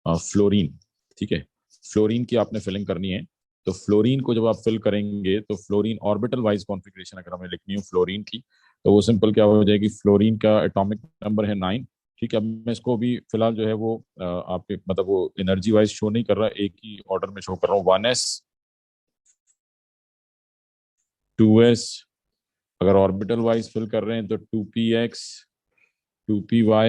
Fluorine. ठीक है, fluorine की आपने फिलिंग करनी है। तो फ्लोरीन को जब आप फिल करेंगे तो फ्लोरीन ऑर्बिटल वाइज कॉन्फ़िगरेशन अगर हमें लिखनी हो फ्लोरीन की, तो वो सिंपल क्या हो जाएगी, फ्लोरीन का एटॉमिक नंबर है 9। ठीक है, अब मैं इसको भी फिलहाल जो है वो आपके मतलब वो एनर्जी वाइज शो नहीं कर रहा, एक ही ऑर्डर में शो कर रहा हूँ। 1s, 2s, अगर ऑर्बिटल वाइज फिल कर रहे हैं तो 2px, 2py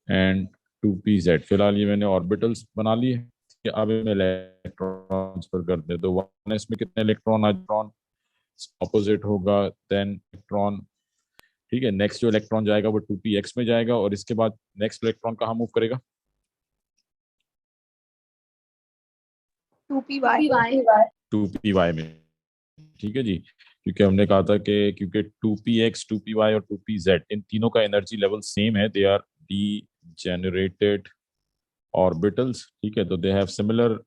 एंड 2pz। फिलहाल ये मैंने ऑर्बिटल्स बना लिए कि अब इनमें इलेक्ट्रॉन ट्रांसफर कर दे। तो 1s में कितने इलेक्ट्रॉन, इलेक्ट्रॉन ऑपोजिट होगा, देन इलेक्ट्रॉन। ठीक है, नेक्स्ट जो इलेक्ट्रॉन जाएगा वो 2px में जाएगा, और इसके बाद नेक्स्ट इलेक्ट्रॉन कहाँ मूव करेगा, 2py। 2py में। ठीक है जी, क्योंकि हमने कहा था कि क्योंकि 2px, 2py और 2pz इन तीनों का एनर्जी लेवल सेम है, they R D generated orbitals. ठीक है, तो दे हैव सिमिलर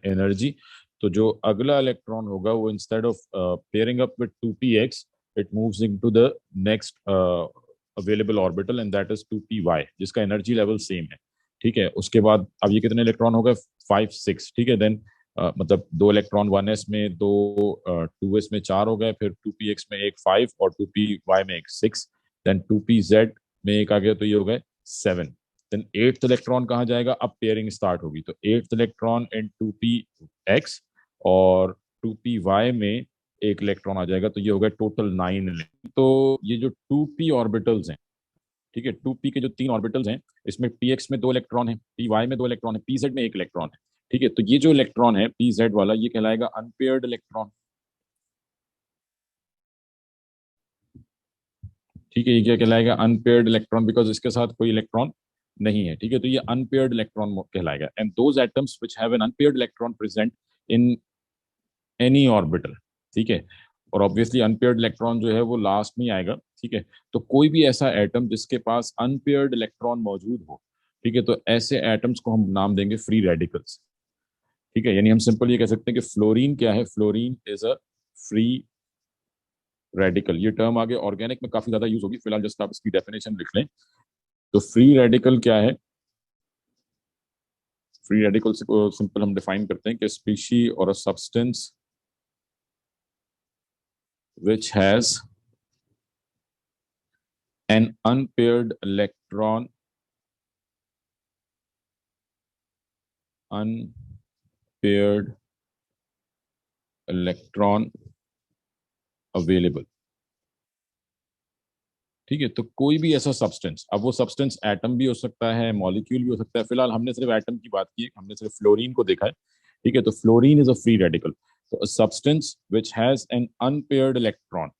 एनर्जी। तो जो अगला इलेक्ट्रॉन होगा वो instead of pairing up with 2px, it moves into the next available orbital and that is 2py, जिसका एनर्जी लेवल सेम है। ठीक है, उसके बाद अब ये कितने इलेक्ट्रॉन हो गए, 5 6। ठीक है, देन मतलब दो इलेक्ट्रॉन 1s में, दो 2s में, चार हो गए, फिर 2px में एक 5 और 2py में एक 6, देन 2pz में एक आ गया, तो ये हो गए 7। देन एट्थ इलेक्ट्रॉन कहाँ जाएगा, अब पेयरिंग स्टार्ट होगी, तो एट्थ इलेक्ट्रॉन इन 2px और 2py में एक इलेक्ट्रॉन आ जाएगा, तो ये हो गया टोटल 9। तो ये जो 2p ऑर्बिटल्स हैं, ठीक है, 2p के जो तीन ऑर्बिटल्स हैं, इसमें px में दो इलेक्ट्रॉन है, py में दो इलेक्ट्रॉन है, pz में एक इलेक्ट्रॉन है। ठीक है, तो ये जो इलेक्ट्रॉन है pz वाला, ये कहलाएगा अनपेयर्ड इलेक्ट्रॉन। ठीक है, ये क्या कहलाएगा, अनपेयर्ड इलेक्ट्रॉन, बिकॉज इसके साथ कोई इलेक्ट्रॉन नहीं है। ठीक है, तो ये अनपेयर्ड इलेक्ट्रॉन कहलाएगा। And those atoms which have an unpaired electron present in any orbital. ठीक है, और ऑब्वियसली अनपेयर्ड इलेक्ट्रॉन जो है वो लास्ट में आएगा। ठीक है, तो कोई भी ऐसा एटम जिसके पास अनपेयर्ड इलेक्ट्रॉन मौजूद हो, ठीक है, तो ऐसे एटम्स को हम नाम देंगे फ्री रेडिकल्स। ठीक है, यानी हम सिंपल ये कह सकते हैं कि फ्लोरीन क्या है, fluorine is a free radical. ये टर्म आगे ऑर्गेनिक में काफी ज्यादा यूज होगी, फिलहाल जस्ट आप इसकी डेफिनेशन लिख लें। तो फ्री रेडिकल क्या है, फ्री रेडिकल को सिंपल हम डिफाइन करते हैं कि स्पीशी और a substance which has an unpaired electron available. ठीक है, तो कोई भी ऐसा सब्सटेंस, अब वो सब्सटेंस एटम भी हो सकता है, मॉलिक्यूल भी हो सकता है, फिलहाल हमने सिर्फ एटम की बात की, हमने सिर्फ फ्लोरीन को देखा है। ठीक है, तो fluorine is a free radical. तो substance which has an unpaired electron,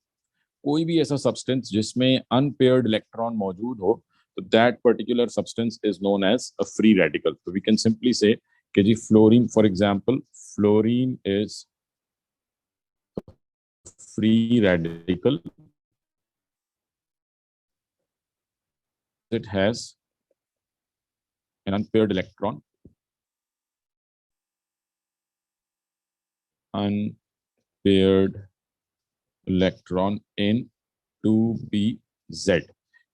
कोई भी ऐसा सब्सटेंस जिसमें अनपेयर्ड इलेक्ट्रॉन मौजूद हो, तो that particular substance is known as a free radical. तो वी कैन सिंपली से कि जी fluorine, for example, fluorine is free radical, it has an unpaired electron in 2pz।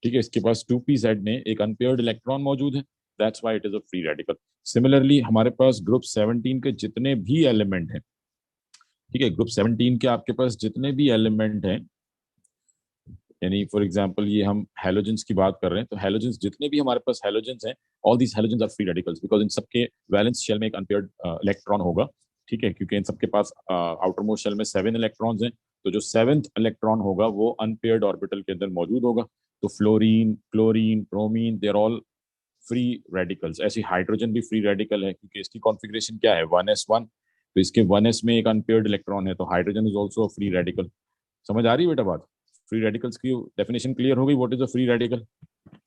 ठीक है, इसके पास 2pz में एक अनपेयर्ड इलेक्ट्रॉन मौजूद है, that's why it is a free radical. Similarly हमारे पास ग्रुप 17 के जितने भी एलिमेंट हैं, ठीक है, ग्रुप 17 के आपके पास जितने भी एलिमेंट हैं, यानी फॉर एग्जांपल ये हम हैलोजेंस की बात कर रहे हैं, तो हैलोजेंस जितने भी हमारे पास हैलोजेंस हैं, all these halogens are free radicals, because इन सबके वैलेंस शेल में एक अनपेयर्ड इलेक्ट्रॉन होगा। ठीक है, क्योंकि इन सबके पास आउटर मोस्ट शेल में 7 इलेक्ट्रॉन्स हैं, तो जो 7th इलेक्ट्रॉन होगा वो अनपेयर्ड ऑर्बिटल के अंदर मौजूद होगा। तो fluorine, chlorine, bromine, they are all free radicals. ऐसे हाइड्रोजन भी फ्री रेडिकल है, क्योंकि इसकी कॉन्फ़िगरेशन क्या है, 1s1, तो इसके 1s में एक अनपेयर्ड इलेक्ट्रॉन है, तो hydrogen is also free radical. समझ आ रही है बेटा बात, फ्री रेडिकल्स की डेफिनेशन क्लियर हो गई, what is a free radical.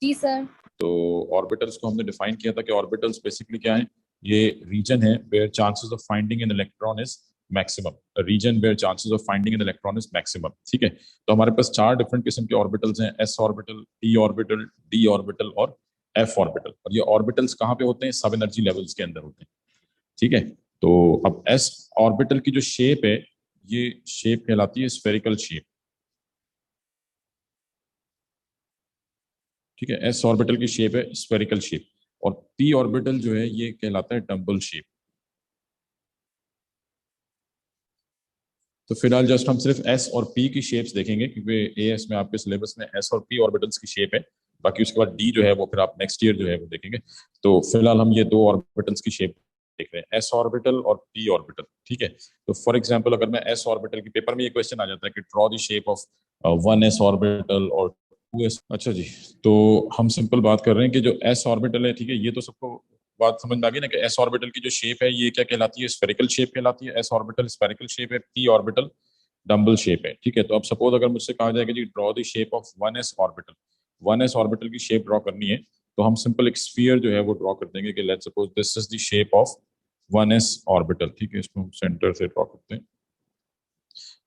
जी सर। तो ऑर्बिटल्स को हमने डिफाइन किया था कि ऑर्बिटल्स बेसिकली क्या है, ये रीजन है where chances of finding an electron is maximum, region where chances of finding an electron is maximum. ठीक है, तो हमारे पास चार डिफरेंट किस्म के ऑर्बिटल्स हैं, S orbital, P orbital, D orbital और एफ ऑर्बिटल। और ये ऑर्बिटल्स कहाँ पे होते हैं, सब एनर्जी लेवल्स के अंदर होते हैं। ठीक है, तो अब एस ऑर्बिटल की जो शेप है, ये शेप कहलाती है स्फेरिकल शेप। ठीक है, एस ऑर्बिटल की शेप है स्फेरिकल शेप। और पी ऑर्बिटल जो है ये कहलाता है डम्बल शेप। तो फिलहाल जस्ट हम सिर्फ एस और पी की शेप्स देखेंगे, क्योंकि एएस में आपके सिलेबस में एस और पी ऑर्बिटल्स की शेप है। बाकी उसके बाद डी जो है वो फिर आप नेक्स्ट ईयर जो है वो देखेंगे। तो फिलहाल हम ये दो ऑर्बिटल्स की शेप देख रहे हैं, एस ऑर्बिटल और पी ऑर्बिटल। ठीक है, तो फॉर एग्जांपल अगर मैं एस ऑर्बिटल की, पेपर में ये क्वेश्चन आ जाता है कि draw the shape of one S orbital और टू एस। अच्छा जी, तो हम सिंपल बात कर रहे हैं कि जो एस ऑर्बिटल है, ठीक है, ये तो सबको बात समझ में आ गई ना कि एस ऑर्बिटल की जो शेप है ये क्या कहलाती है, स्फेरिकल शेप कहलाती है। एस ऑर्बिटल स्फेरिकल शेप है, पी ऑर्बिटल डम्बल शेप है। ठीक है, तो अब सपोज अगर मुझसे कहा जाए कि जी draw the shape of one S orbital, one S orbital की शेप ड्रॉ करनी है, तो हम सिंपल एक स्फीयर जो है वो ड्रॉ कर देंगे कि let's suppose this is the shape of one S orbital. ठीक है, इसको हम सेंटर से ड्रॉ करते हैं।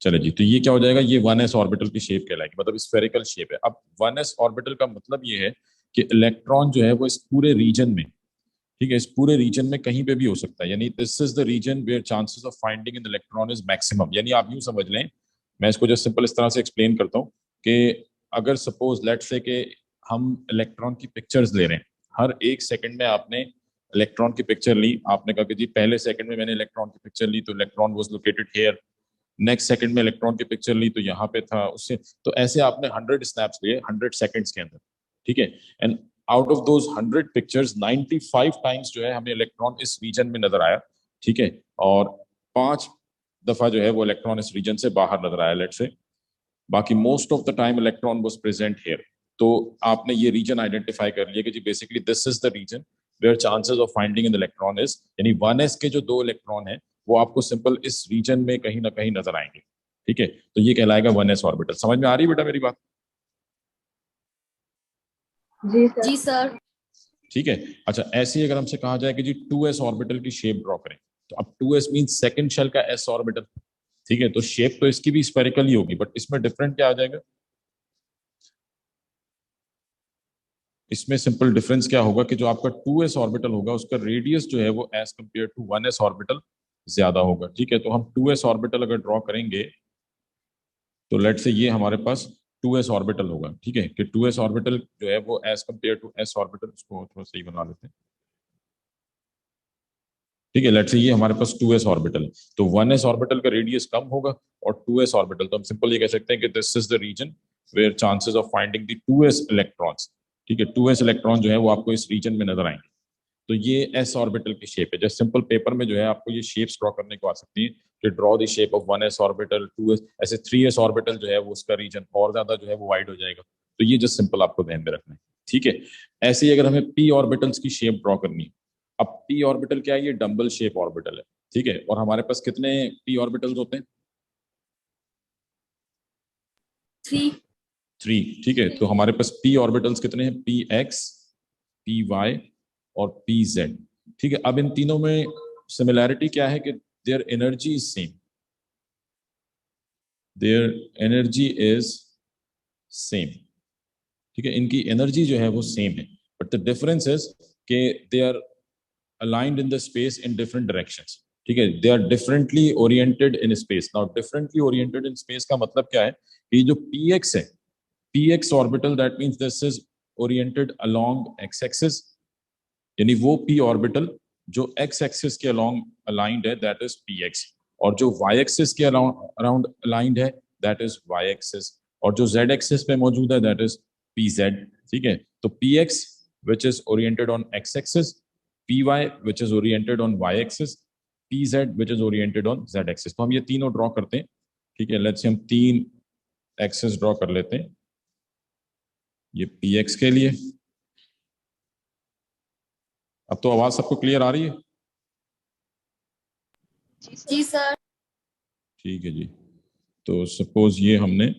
चले जी, तो ये क्या हो जाएगा, ये वन एस ऑर्बिटल की शेप कहलाएगी, मतलब स्फेरिकल शेप है। अब वन एस ऑर्बिटल का मतलब ये है कि इलेक्ट्रॉन जो है वो इस पूरे रीजन में, ठीक है, इस पूरे रीजन में कहीं पे भी हो सकता है, यानी this is the region where chances of finding in electron is maximum. यानी आप यूं समझ लें, मैं इसको जस्ट सिंपल इस तरह से एक्सप्लेन करता हूँ कि अगर सपोज लेट्स से कि हम इलेक्ट्रॉन की पिक्चर्स ले रहे हैं, हर एक सेकंड में आपने इलेक्ट्रॉन की पिक्चर ली, आपने कहा कि जी पहले सेकंड में मैंने इलेक्ट्रॉन की पिक्चर ली तो electron was located here, next second में इलेक्ट्रॉन की पिक्चर ली तो यहाँ पे था उससे, तो ऐसे आपने 100 स्नैप्स लिए 100 सेकंड्स के अंदर। ठीक है, and out of those 100 pictures 95 times जो है हमें इलेक्ट्रॉन इस रीजन में नजर आया। ठीक है, और 5 दफा जो है वो इलेक्ट्रॉन इस रीजन से बाहर नजर आया लेट से, बाकी most of the time electron was present here. तो आपने ये रीजन आइडेंटिफाई कर लिया कि जी basically this is the region where chances of finding in electron is, यानी वन एस के जो दो इलेक्ट्रॉन है वो आपको सिंपल इस रीजन में कहीं ना कहीं नजर आएंगे। ठीक है, तो ये कहलाएगा वन एस ऑर्बिटल। समझ में आ रही है बेटा मेरी बात? जी सर। जी सर। ठीक है, अच्छा ऐसे ही अगर हमसे कहा जाए कि जी टू एस ऑर्बिटल की शेप ड्रॉ करें, तो अब two S mean second shell का एस ऑर्बिटल। ठीक है, तो शेप तो इसकी भी स्पेरिकल ही होगी, बट इसमें डिफरेंट क्या आ जाएगा, इसमें सिंपल डिफरेंस क्या होगा कि जो आपका टू एस ऑर्बिटल होगा उसका रेडियस जो है वो as compare to one S orbital ज्यादा होगा। ठीक है, तो हम टू एस ऑर्बिटल अगर ड्रॉ करेंगे तो लेट से ये हमारे पास टू एस ऑर्बिटल होगा। ठीक है, कि टू एस ऑर्बिटल जो है वो as compare to S orbital, इसको थोड़ा सही बना लेते हैं। ठीक है, लेट से ये हमारे पास टू एस ऑर्बिटल, तो वन एस ऑर्बिटल का रेडियस कम होगा, और टू एस ऑर्बिटल तो हम सिंपल ये कह सकते हैं कि this is the region where chances of finding the two S electrons. ठीक है, टू एस इलेक्ट्रॉन जो है वो आपको इस रीजन में नजर आएंगे। तो ये एस ऑर्बिटल की शेप है। जैसे सिंपल पेपर में जो है आपको ये शेप्स ड्रॉ करने को आ सकती है कि draw the shape of one S orbital, two S, ऐसे थ्री एस ऑर्बिटल जो है वो उसका रीजन और ज्यादा जो है वो वाइड हो जाएगा। तो ये जस्ट सिंपल आपको ध्यान में रखना है। ठीक है, ऐसे ही अगर हमें पी ऑर्बिटल्स की शेप ड्रॉ करनी है, अब पी ऑर्बिटल क्या है, ये डम्बल शेप ऑर्बिटल है। ठीक है, और हमारे पास कितने पी ऑर्बिटल्स होते हैं, 3। 3। ठीक है, तो हमारे पास पी ऑर्बिटल्स कितने हैं, पी एक्स, पी वाई और पी जेड। ठीक है, अब इन तीनों में सिमिलैरिटी क्या है कि their energy is same, their energy is same. ठीक है, इनकी एनर्जी जो है वो सेम है, बट द डिफरेंस इज के they are aligned in the space in different directions. ठीक है, they are differently oriented in space. Now differently oriented in space का मतलब क्या है कि जो पी एक्स है, P X orbital, that means this is oriented along X axis, यानी वो पी ऑर्बिटल जो एक्स एक्सिस के अलोंग अलाइंड है दैट इज पी एक्स, और जो वाई एक्सिस के अराउंड अलाइंड है दैट इज वाई एक्सिस, और जो जेड एक्सिस पे मौजूद है दैट इज पी जेड। ठीक है, तो P X which is oriented on X axis, P Y which is oriented on Y axis, P Z which is oriented on Z axis. तो हम ये तीनों ड्रॉ करते हैं। ठीक है, लेट्स से हम तीन एक्सिस ड्रॉ कर लेते हैं, ये पी एक्स के लिए। अब तो आवाज सबको क्लियर आ रही है? जी सर। ठीक है जी, तो सपोज ये हमने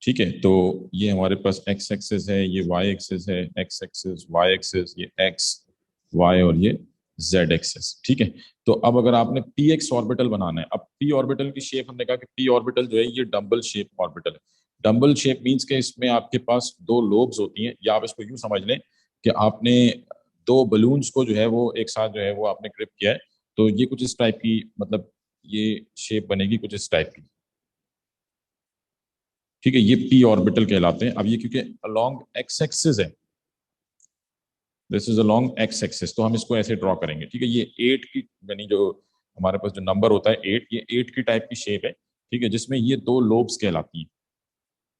ठीक है, तो ये हमारे पास एक्स एक्सिस है, ये वाई एक्सिस है, एक्स एक्सिस वाई एक्सिस, ये एक्स वाई और ये जेड एक्सिस। ठीक है, तो अब अगर आपने पी एक्स ऑर्बिटल बनाना है, अब पी ऑर्बिटल की शेप हमने कहा कि पी ऑर्बिटल जो है ये डम्बल शेप ऑर्बिटल है। डम्बल शेप मींस के इसमें आपके पास दो लोब्स होती हैं, या आप इसको यूं समझ लें कि आपने दो बलून्स को जो है वो एक साथ जो है वो आपने ग्रिप किया है, तो ये कुछ इस टाइप की, मतलब ये शेप बनेगी कुछ इस टाइप की। ठीक है, ये p ऑर्बिटल कहलाते हैं। अब ये क्योंकि अलोंग x एक्सिस है, this is along x axis, तो हम इसको ऐसे ड्रॉ करेंगे। ठीक है, ये 8 की यानी जो हमारे पास जो नंबर होता है 8, ये 8 की टाइप की शेप है। ठीक है, जिसमें ये दो लोब्स कहलाती हैं।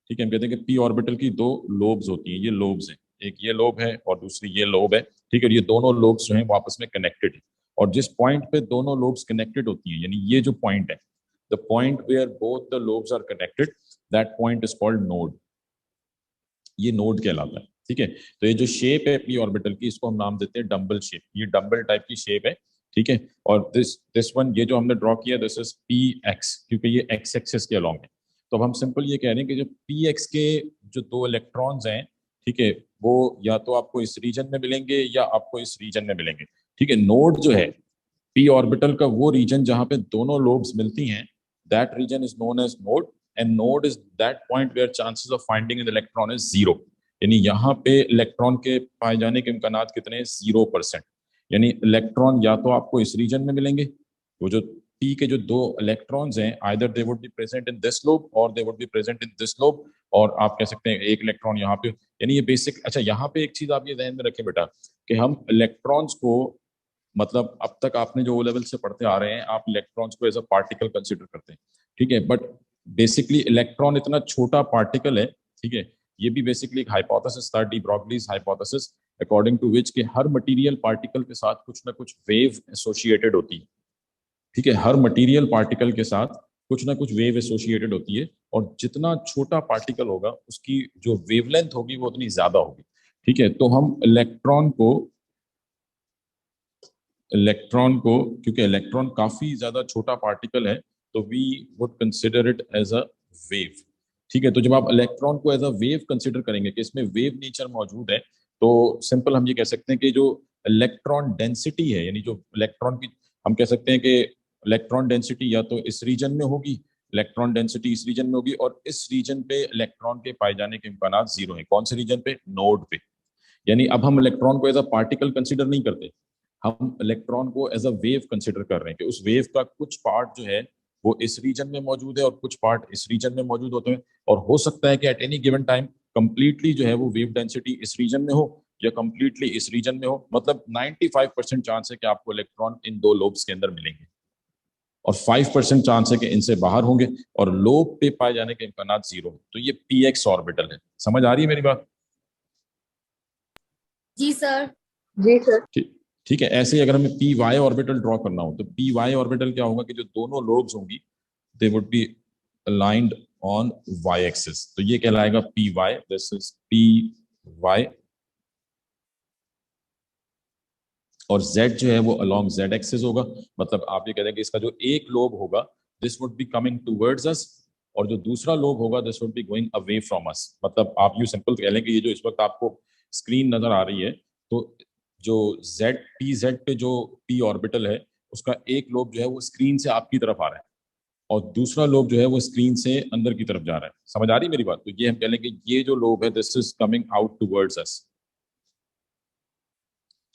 ठीक है, हम कहते हैं कि पी ऑर्बिटल की दो लोब्स होती हैं, ये लोब्स हैं, एक ये लोब है और दूसरी ये लोब है। ठीक है, और ये दोनों लोब्स जो हैं वो आपस में कनेक्टेड है। और जिस पॉइंट पे दोनों लोब्स कनेक्टेड होती हैं, यानी ये जो पॉइंट है, the point where both the lobes are connected, that point is called node. ये नोड कहलाता है। ठीक है, तो ये जो शेप है पी ऑर्बिटल की, इसको हम नाम देते हैं डम्बल शेप। ये डम्बल टाइप की शेप है। ठीक है, और दिस वन, ये जो हमने ड्रॉ किया, दिस इज पी एक्स, क्योंकि ये एक्स एक्सिस के अलॉन्ग है। तो अब हम सिंपल ये कह रहे हैं कि जो पी एक्स के जो दो इलेक्ट्रॉन्स हैं, ठीक है, वो या तो आपको इस रीजन में मिलेंगे या आपको इस रीजन में मिलेंगे। ठीक है, नोड जो है पी ऑर्बिटल का, वो रीजन जहां पे दोनों लोब्स मिलती हैं, that region is known as node. And node is that point where chances of finding in electron is zero. यानी यहाँ पे इलेक्ट्रॉन के पाए जाने के इम्कानात कितने हैं? 0%। यानी इलेक्ट्रॉन या तो आपको इस रीजन में मिलेंगे, वो जो पी के जो दो इलेक्ट्रॉन्स हैं, either they would be present in this lobe और they would be present in this lobe. और आप कह सकते हैं एक इलेक्ट्रॉन यहाँ पे, यानी ये बेसिक। अच्छा, यहाँ पे एक चीज आप ये ध्यान में रखें बेटा, कि हम इलेक्ट्रॉन्स को, मतलब अब तक आपने जो ओ लेवल से पढ़ते आ रहे हैं, आप इलेक्ट्रॉन्स को एज अ पार्टिकल कंसिडर करते हैं। ठीक है, बट बेसिकली इलेक्ट्रॉन इतना छोटा पार्टिकल है। ठीक है, ये भी बेसिकली एक हाइपोथेसिस था, de Broglie's hypothesis, according to which के हर मटेरियल पार्टिकल के साथ कुछ ना कुछ वेव एसोसिएटेड होती है। ठीक है, हर मटेरियल पार्टिकल के साथ कुछ ना कुछ वेव एसोसिएटेड होती है, और जितना छोटा पार्टिकल होगा उसकी जो वेवलेंथ होगी वो उतनी ज्यादा होगी। ठीक है, तो हम इलेक्ट्रॉन को, क्योंकि इलेक्ट्रॉन काफी ज्यादा छोटा पार्टिकल है, तो we would consider it as a wave. ठीक है, तो जब आप इलेक्ट्रॉन को एज अ वेव कंसिडर करेंगे कि इसमें वेव नेचर मौजूद है, तो सिंपल हम ये कह सकते हैं कि जो इलेक्ट्रॉन डेंसिटी है, यानी जो इलेक्ट्रॉन की, हम कह सकते हैं कि इलेक्ट्रॉन डेंसिटी या तो इस रीजन में होगी, इलेक्ट्रॉन डेंसिटी इस रीजन में होगी, और इस रीजन पे इलेक्ट्रॉन के पाए जाने के इम्कान जीरो है। कौन से रीजन पे? नोड पे। यानी अब हम इलेक्ट्रॉन को एज अ पार्टिकल कंसिडर नहीं करते, हम इलेक्ट्रॉन को एज अ वेव कंसिडर कर रहे हैं, कि उस वेव का कुछ पार्ट जो है वो इस रीजन में मौजूद है और कुछ पार्ट इस रीजन में मौजूद होते हैं। और हो सकता है कि at any given time completely जो है वो वेव डेंसिटी इस रीजन में हो या कंप्लीटली इस रीजन में हो। मतलब 95% चांस है कि आपको इलेक्ट्रॉन इन दो लोब्स के अंदर मिलेंगे, और 5% चांस है कि इनसे बाहर होंगे, और लोब पे पाए जाने के इम्कान जीरो है। तो ये पी एक्स ऑर्बिटल है। समझ आ रही है मेरी बात? जी सर। जी सर। ठीक ठीक है, ऐसे ही अगर हमें पी वाई ऑर्बिटल ड्रॉ करना हो, तो पी वाई ऑर्बिटल क्या होगा कि जो दोनों लोब्स होंगी, they would be aligned on Y axis, तो ये कहलाएगा P Y. This is P Y. और z जो है वो अलोंग z एक्सिस होगा। मतलब आप ये कह रहे हैं कि इसका जो एक लोब होगा, this would be coming towards us, और जो दूसरा लोब होगा, this would be going away from us. मतलब आप यू सिंपल कह लें कि ये जो इस वक्त आपको स्क्रीन नजर आ रही है, तो जो z पी जेड पे जो p ऑर्बिटल है, उसका एक लोब जो है वो स्क्रीन से आपकी तरफ आ रहा है, और दूसरा लोब जो है वो स्क्रीन से अंदर की तरफ जा रहा है। समझ आ रही है मेरी बात? तो ये हम कह लें कि ये जो लोब है, this is coming out towards us.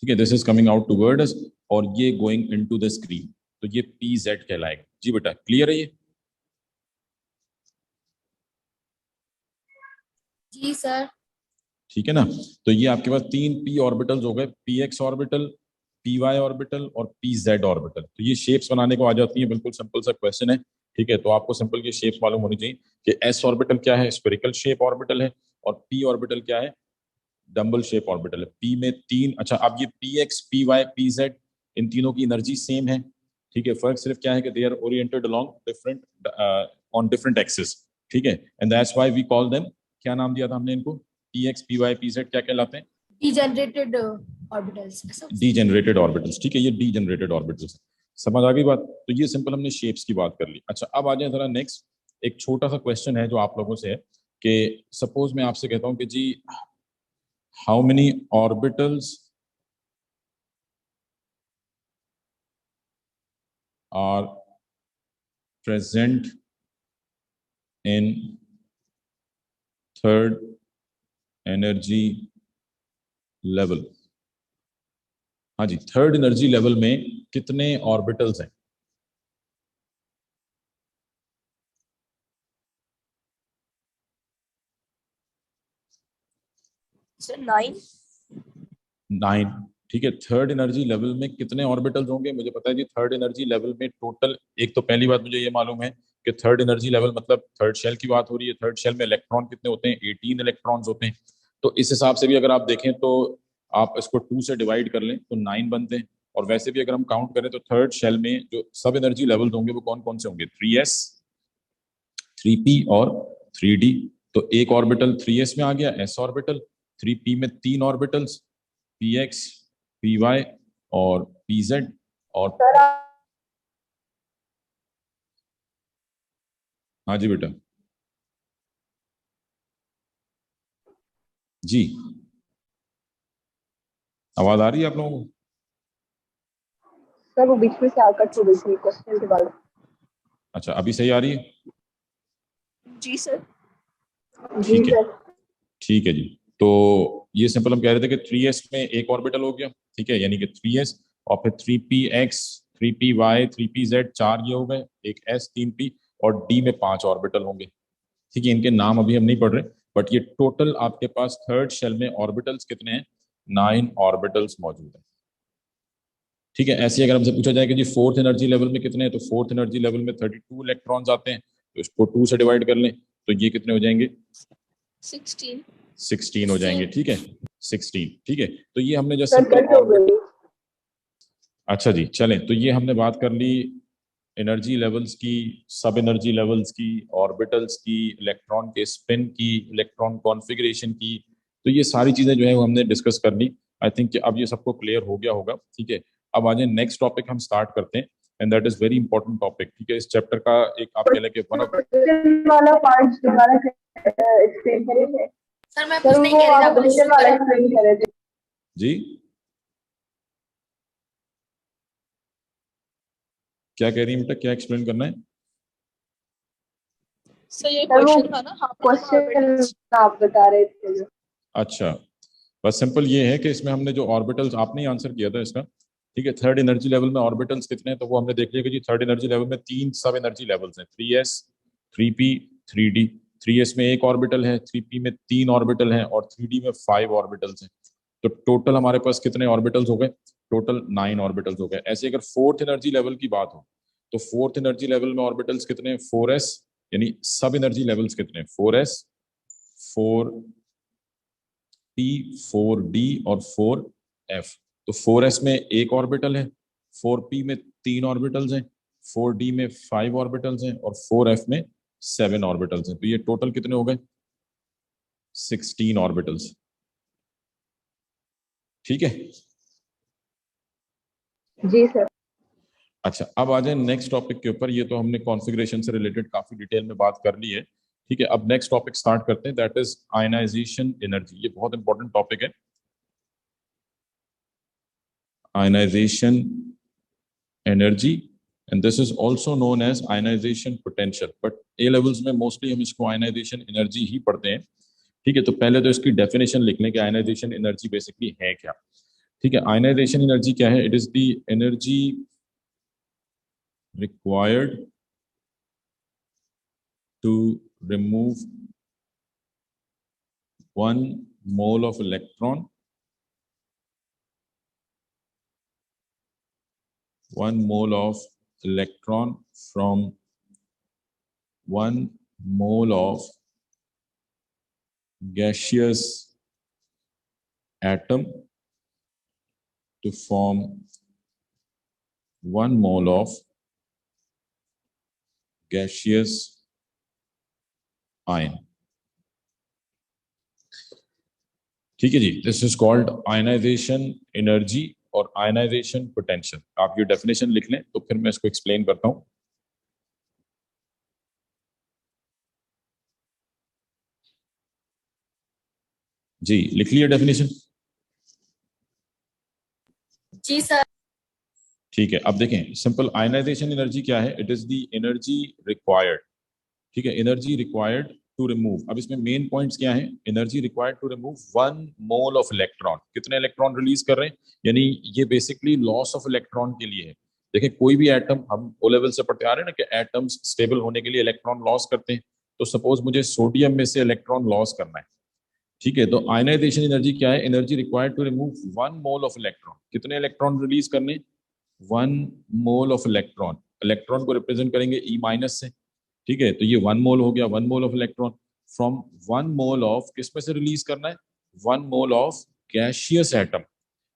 ठीक है, this is coming out toward us, और ये गोइंग इनटू द स्क्रीन, तो ये पी जेड कहलाएगा। जी बेटा, क्लियर है ये? जी सर। ठीक है ना? तो ये आपके पास तीन पी ऑर्बिटल्स हो गए, P X orbital, P Y orbital और पी जेड ऑर्बिटल। तो ये शेप्स बनाने को आ जाती है, बिल्कुल सिंपल सा क्वेश्चन है। ठीक है, तो आपको सिंपल ये शेप्स मालूम होनी चाहिए कि एस ऑर्बिटल क्या है, स्फेरिकल शेप ऑर्बिटल है, और पी ऑर्बिटल क्या है, डम्बल शेप ऑर्बिटल है। पी में तीन, अच्छा अब ये P X, P Y, P Z, इन तीनों की एनर्जी सेम है। ठीक है, फर्क सिर्फ क्या है कि they are oriented along different, on different axis. ठीक है, and that's why we call them, क्या नाम दिया था हमने इनको? P X, P Y, P Z क्या कहलाते हैं? डीजेनरेटेड ऑर्बिटल्स ऐसा। Degenerated orbitals. ठीक है, ये डीजेनरेटेड ऑर्बिटल्स। समझ आ गई बात? तो ये सिंपल हमने शेप्स की बात कर ली। अच्छा, अब आ जाए जरा नेक्स्ट, एक छोटा सा क्वेश्चन है जो आप लोगों से है, कि सपोज मैं आपसे कहता हूँ कि जी, how many orbitals are present in third energy level? हाँ जी, थर्ड एनर्जी लेवल में कितने ऑर्बिटल्स हैं? सर 9। 9। ठीक है, थर्ड एनर्जी लेवल में कितने ऑर्बिटल्स होंगे मुझे पता है जी। थर्ड एनर्जी लेवल में टोटल, एक तो पहली बात मुझे ये मालूम है कि थर्ड एनर्जी लेवल मतलब थर्ड शेल की बात हो रही है। थर्ड शेल में इलेक्ट्रॉन कितने होते हैं? 18 इलेक्ट्रॉन्स होते हैं। तो इस हिसाब से भी अगर आप देखें तो आप इसको 2 से डिवाइड कर लें तो 9 बनते हैं। और वैसे भी अगर हम काउंट करें तो थर्ड शेल में जो सब एनर्जी लेवल्स होंगे वो कौन कौन से होंगे? 3s, 3p और 3d। तो एक ऑर्बिटल 3s में आ गया, s ऑर्बिटल। 3p में 3 ऑर्बिटल्स, px, py और pz। और हाँ जी बेटा जी, आवाज आ रही है आप लोगों को? सर वो बीच में से कट हो गई थी क्वेश्चन के बाद। अच्छा, अभी सही आ रही है? जी सर। जी ठीक है, सर। ठीक है जी। तो ये सिंपल हम कह रहे थे कि 3s में एक ऑर्बिटल हो गया, ठीक है, यानी कि 3s। और फिर 3px, 3py, 3pz, 4 ये हो गए, एक s, 3p। और d में 5 ऑर्बिटल होंगे। ठीक है, इनके नाम अभी हम नहीं पढ़ रहे, बट ये टोटल आपके पास थर्ड शेल में ऑर्बिटल्स कितने हैं? 9 ऑर्बिटल्स मौजूद है। ठीक है, ऐसे अगर हमसे पूछा जाए कि जी फोर्थ एनर्जी लेवल में कितने हैं, तो फोर्थ एनर्जी लेवल में 32 इलेक्ट्रॉन्स आते हैं। तो इसको 2 से डिवाइड कर लें तो ये कितने हो जाएंगे? 16। 16 हो जाएंगे। ठीक है, 16। ठीक है, तो ये हमने जो सर सिंपल कट हो गई। अच्छा जी, चलें, तो ये हमने बात कर ली एनर्जी लेवल्स की, सब एनर्जी लेवल्स की, ऑर्बिटल्स की, इलेक्ट्रॉन के स्पिन की, इलेक्ट्रॉन कॉन्फ़िगरेशन की। तो ये सारी चीजें जो है वो हमने डिस्कस कर ली। आई थिंक कि अब ये सबको क्लियर हो गया होगा। ठीक है, अब आ जाए नेक्स्ट टॉपिक हम स्टार्ट करते हैं, and that is very important topic. ठीक है, इस चैप्टर का एक आप कह लें कि वन ऑफ क्वेश्चन वाला पार्ट दोबारा एक्सप्लेन करेंगे? सर मैं सर कुछ नहीं वो कह रही थी, आप आप क्वेश्चन शुरू वाला करें। एक्सप्लेन कर रहे थे। जी क्या कह रही है बेटा, क्या एक्सप्लेन करना है? सर ये सर वो क्वेश्चन था ना, हाउ मेनी क्वेश्चन ऑर्बिटल्स। आप बता रहे थे जो। अच्छा, बस सिंपल ये है कि इसमें हमने जो ऑर्बिटल्स, आपने ही आंसर किया था इसका। ठीक है, थर्ड एनर्जी लेवल में ऑर्बिटल्स कितने हैं, तो वो हमने देख लिया कि जी थर्ड एनर्जी लेवल में 3 सब एनर्जी लेवल्स हैं, 3s, 3p, 3d। 3s में एक ऑर्बिटल है, 3p में 3 ऑर्बिटल हैं और 3d में 5 ऑर्बिटल्स हैं। तो टोटल हमारे पास कितने ऑर्बिटल्स हो गए? टोटल 9 ऑर्बिटल्स हो गए। ऐसे अगर फोर्थ एनर्जी लेवल की बात हो तो फोर्थ एनर्जी लेवल में ऑर्बिटल्स कितने हैं? 4s, यानी सब एनर्जी लेवल्स कितने हैं? 4s, 4p, 4d और 4f। तो 4s में एक ऑर्बिटल है, 4p में 3 ऑर्बिटल्स हैं, 4d में 5 ऑर्बिटल्स हैं और 4f में 7 ऑर्बिटल्स हैं। तो ये टोटल कितने हो गए? 16 ऑर्बिटल्स। ठीक है, जी सर। अच्छा, अब आ जाए नेक्स्ट टॉपिक के ऊपर। ये तो हमने कॉन्फ़िगरेशन से रिलेटेड काफी डिटेल में बात कर ली है। ठीक है, अब नेक्स्ट टॉपिक स्टार्ट करते हैं, दैट इज आयनाइजेशन एनर्जी। ये बहुत इंपॉर्टेंट टॉपिक है, ionization energy, and this is also known as ionisation potential. But A levels में मोस्टली हम इसको आयनाइजेशन एनर्जी ही पढ़ते हैं। ठीक है, तो पहले तो इसकी डेफिनेशन लिख लें कि आयनाइजेशन एनर्जी बेसिकली है क्या। ठीक है, आयनाइजेशन एनर्जी क्या है? It is the energy required to remove 1 mole of electron, 1 mole of electron from 1 mole of gaseous atom to form 1 mole of gaseous ion. ठीक है जी, this is called ionization energy और ionisation potential. आप ये definition लिख लें तो फिर मैं इसको एक्सप्लेन करता हूं। जी, लिख लिया डेफिनेशन? जी सर। ठीक है, अब देखें, सिंपल आयनाइजेशन एनर्जी क्या है? It is the energy required. ठीक है, एनर्जी रिक्वायर्ड टू रिमूव। अब इसमें मेन पॉइंट्स क्या हैं? Energy required to remove 1 mole of electron. कितने इलेक्ट्रॉन रिलीज कर रहे हैं? यानी ये बेसिकली लॉस ऑफ इलेक्ट्रॉन के लिए है। देखिए, कोई भी एटम, हम ओ लेवल से पढ़ते आ रहे हैं ना कि एटम्स स्टेबल होने के लिए इलेक्ट्रॉन लॉस करते हैं। तो सपोज मुझे सोडियम में से इलेक्ट्रॉन लॉस करना है। ठीक है, तो आयनाइजेशन एनर्जी क्या है? Energy required to remove 1 mole of electron. कितने इलेक्ट्रॉन रिलीज करने? 1 मोल ऑफ इलेक्ट्रॉन। इलेक्ट्रॉन को रिप्रेजेंट करेंगे ई माइनस से। ठीक है, तो ये 1 मोल हो गया, 1 mole of electron from 1 mole of, किस में से रिलीज करना है? 1 मोल ऑफ गैशियस एटम।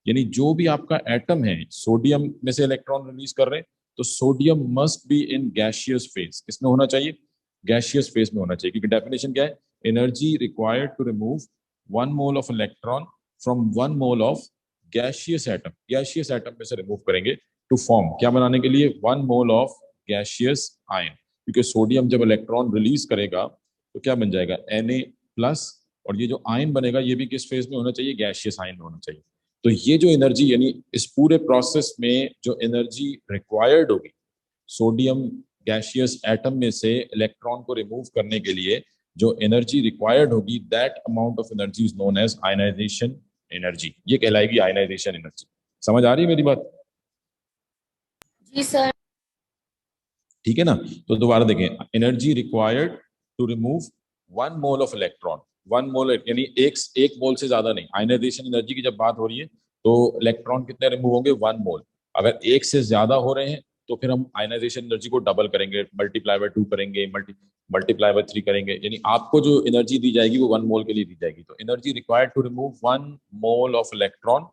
यानी जो भी आपका एटम है, सोडियम में से इलेक्ट्रॉन रिलीज कर रहे हैं, तो sodium must be in gaseous phase. किसमें होना चाहिए? गैशियस फेज में होना चाहिए, क्योंकि डेफिनेशन क्या है? Energy required to remove 1 mole of electron from 1 mole of gaseous atom. Gaseous atom में से रिमूव करेंगे टू फॉर्म, क्या बनाने के लिए? 1 मोल ऑफ गैशियस आयन। क्योंकि सोडियम जब इलेक्ट्रॉन रिलीज करेगा तो क्या बन जाएगा? Na+, और ये जो आयन बनेगा ये भी किस फेज में होना चाहिए? गैशियस आयन में होना चाहिए। तो ये जो एनर्जी, यानी इस पूरे प्रोसेस में जो एनर्जी रिक्वायर्ड होगी सोडियम गैशियस एटम में से इलेक्ट्रॉन को रिमूव करने के लिए, जो एनर्जी रिक्वायर्ड होगी, that amount of energy is known as ionisation energy. ये कहलाएगी आयनाइजेशन एनर्जी। समझ आ रही है मेरी बात? जी सर। ठीक है ना? तो दोबारा देखें, energy required to remove 1 mole of electron. 1 mole यानी एक मोल से ज्यादा नहीं। आयनाइजेशन एनर्जी की जब बात हो रही है तो इलेक्ट्रॉन कितने रिमूव होंगे? 1 मोल। अगर एक से ज्यादा हो रहे हैं तो फिर हम आयनाइजेशन एनर्जी को डबल करेंगे, मल्टीप्लाई बाय 2 करेंगे, मल्टीप्लाई बाय 3 करेंगे, यानी आपको जो एनर्जी दी जाएगी वो 1 मोल के लिए दी जाएगी। तो energy required to remove 1 mole of electron